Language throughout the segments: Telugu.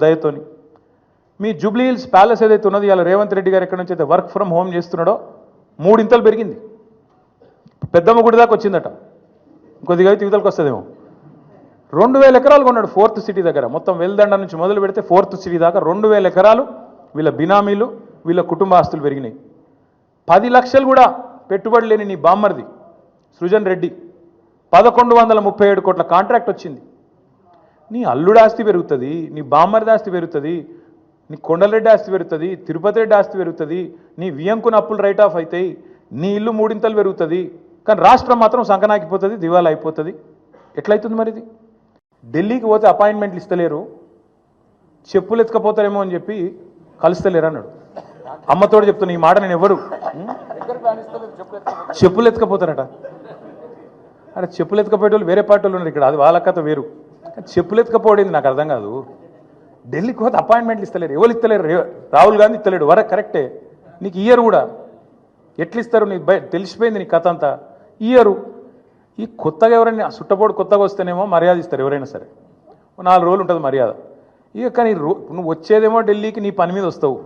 దయతోని మీ జూబ్లీ హిల్స్ ప్యాలెస్ ఏదైతే ఉన్నది ఇలా రేవంత్ రెడ్డి గారు ఎక్కడి నుంచి అయితే వర్క్ ఫ్రమ్ హోమ్ చేస్తున్నాడో 3 ఇంతలు పెరిగింది. పెద్దమ్మ గుడి దాకా వచ్చిందట, కొద్దిగా అయితే యువతలకు వస్తుందేమో. 2000 ఎకరాలు కొన్నాడు 4th సిటీ దగ్గర. మొత్తం వెల్దండ నుంచి మొదలు పెడితే 4th సిటీ దాకా 2000 ఎకరాలు వీళ్ళ బినామీలు వీళ్ళ కుటుంబ ఆస్తులు పెరిగినాయి. 10 లక్షలు కూడా పెట్టుబడి లేని నీ బామ్మర్ది సృజన్ రెడ్డి 1137 కోట్ల కాంట్రాక్ట్ వచ్చింది. నీ అల్లుడు ఆస్తి పెరుగుతుంది, నీ బామ్మర్ది ఆస్తి పెరుగుతుంది, నీ కొండలరెడ్డి ఆస్తి పెరుగుతుంది, తిరుపతి రెడ్డి ఆస్తి పెరుగుతుంది, నీ వియంకున అప్పులు రైట్ ఆఫ్ అవుతాయి, నీ ఇల్లు 3 ఇంతలు పెరుగుతుంది. కానీ రాష్ట్రం మాత్రం సంకనాకిపోతుంది, దివాలా అయిపోతుంది. ఎట్లయితుంది మరి ఇది? ఢిల్లీకి పోతే అపాయింట్మెంట్లు ఇస్తలేరు, చెప్పులు ఎత్తుకపోతారేమో అని చెప్పి కలుస్తలేరు అన్నాడు. అమ్మతోడు చెప్తున్నా ఈ మాట, నేను ఎవరు చెప్పులు ఎత్తుకపోతారట. అరే చెప్పులు ఎత్తుకపోయేటోళ్ళు వేరే పార్టీ వాళ్ళు ఉన్నారు ఇక్కడ, అది వాళ్ళ కథ వేరు. చెప్పులు ఎత్తుకపోయింది నాకు అర్థం కాదు. ఢిల్లీకి పోతే అపాయింట్మెంట్లు ఇస్తలేరు, ఎవరు ఇస్తలేరు? రాహుల్ గాంధీ ఇస్తలేడు, వరకు కరెక్టే. నీకు ఇయ్యరు కూడా, ఎట్లు ఇస్తారు? నీకు తెలిసిపోయింది నీ కథ అంతా. ఇయ్యరు. ఈ కొత్తగా ఎవరైనా సుట్టపోడు కొత్తగా వస్తేనేమో మర్యాద ఇస్తారు ఎవరైనా సరే, 4 రోజులు ఉంటుంది మర్యాద. ఇక కానీ నువ్వు వచ్చేదేమో ఢిల్లీకి నీ పని మీద వస్తావు,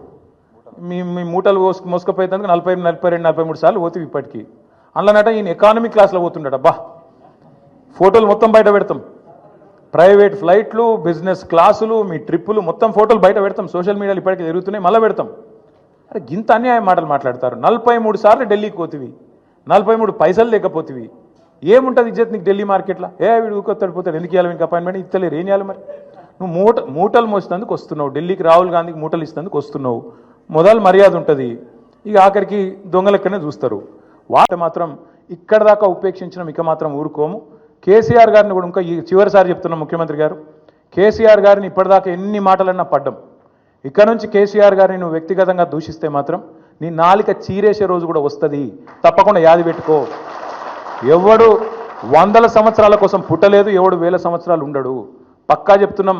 మీ మూటలు మోసుకపోయేందుకు 40, 42, 43 సార్లు పోతావు ఇప్పటికీ. అందులోనట ఈయన ఎకానమీ క్లాస్లో పోతుండట. బా ఫోటోలు మొత్తం బయట పెడతాం, ప్రైవేట్ ఫ్లైట్లు, బిజినెస్ క్లాసులు, మీ ట్రిప్పులు మొత్తం ఫోటోలు బయట పెడతాం. సోషల్ మీడియాలో ఇప్పటికీ జరుగుతున్నాయి, మళ్ళీ పెడతాం. అరే గింత అన్యాయం మాటలు మాట్లాడతారు. 43 సార్లు ఢిల్లీకి పోతివి, 43 పైసలు లేకపోతివి, ఏముంటుంది ఇజ్జత్ నీకు ఢిల్లీ మార్కెట్లో? వీడు ఊకొత్తాడు పోతాడు, ఎందుకు ఇవ్వాలి మీకు అపాయింట్మెంట్? ఇస్తలేరు, ఏం చేయాలి మరి? నువ్వు మూటలు మోసేందుకు వస్తున్నావు ఢిల్లీకి, రాహుల్ గాంధీకి మూటలు ఇస్తేందుకు వస్తున్నావు. మొదలు మర్యాద ఉంటుంది, ఇక ఆఖరికి దొంగలెక్కనే చూస్తారు. వాటి మాత్రం ఇక్కడ దాకా ఉపేక్షించడం ఇక మాత్రం ఊరుకోము. కేసీఆర్ గారిని కూడా ఇంకా చివరిసారి చెప్తున్నాం, ముఖ్యమంత్రి గారు కేసీఆర్ గారిని ఇప్పటిదాకా ఎన్ని మాటలన్నా పడ్డం. ఇక్కడ నుంచి కేసీఆర్ గారిని నువ్వు వ్యక్తిగతంగా దూషిస్తే మాత్రం నీ నాలిక చీరేసే రోజు కూడా వస్తుంది, తప్పకుండా యాది పెట్టుకో. ఎవడు 100 సంవత్సరాల కోసం పుట్టలేదు, ఎవడు 1000 సంవత్సరాలు ఉండడు. పక్కా చెప్తున్నాం,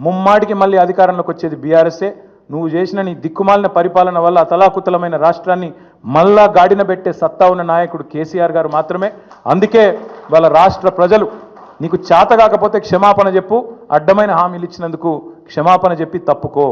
ముమ్మాటికి మళ్ళీ అధికారంలోకి వచ్చేది బీఆర్ఎస్ఏ. నువ్వు చేసిన నీ దిక్కుమాలిన పరిపాలన వల్ల అతలాకుతలమైన రాష్ట్రాన్ని మళ్ళా గాడిన పెట్టే సత్తా ఉన్న నాయకుడు కేసీఆర్ గారు మాత్రమే. అందుకే వాళ్ళ రాష్ట్ర ప్రజలు నీకు చేత కాకపోతే క్షమాపణ చెప్పు, అడ్డమైన హామీలు ఇచ్చినందుకు క్షమాపణ చెప్పి తప్పుకో.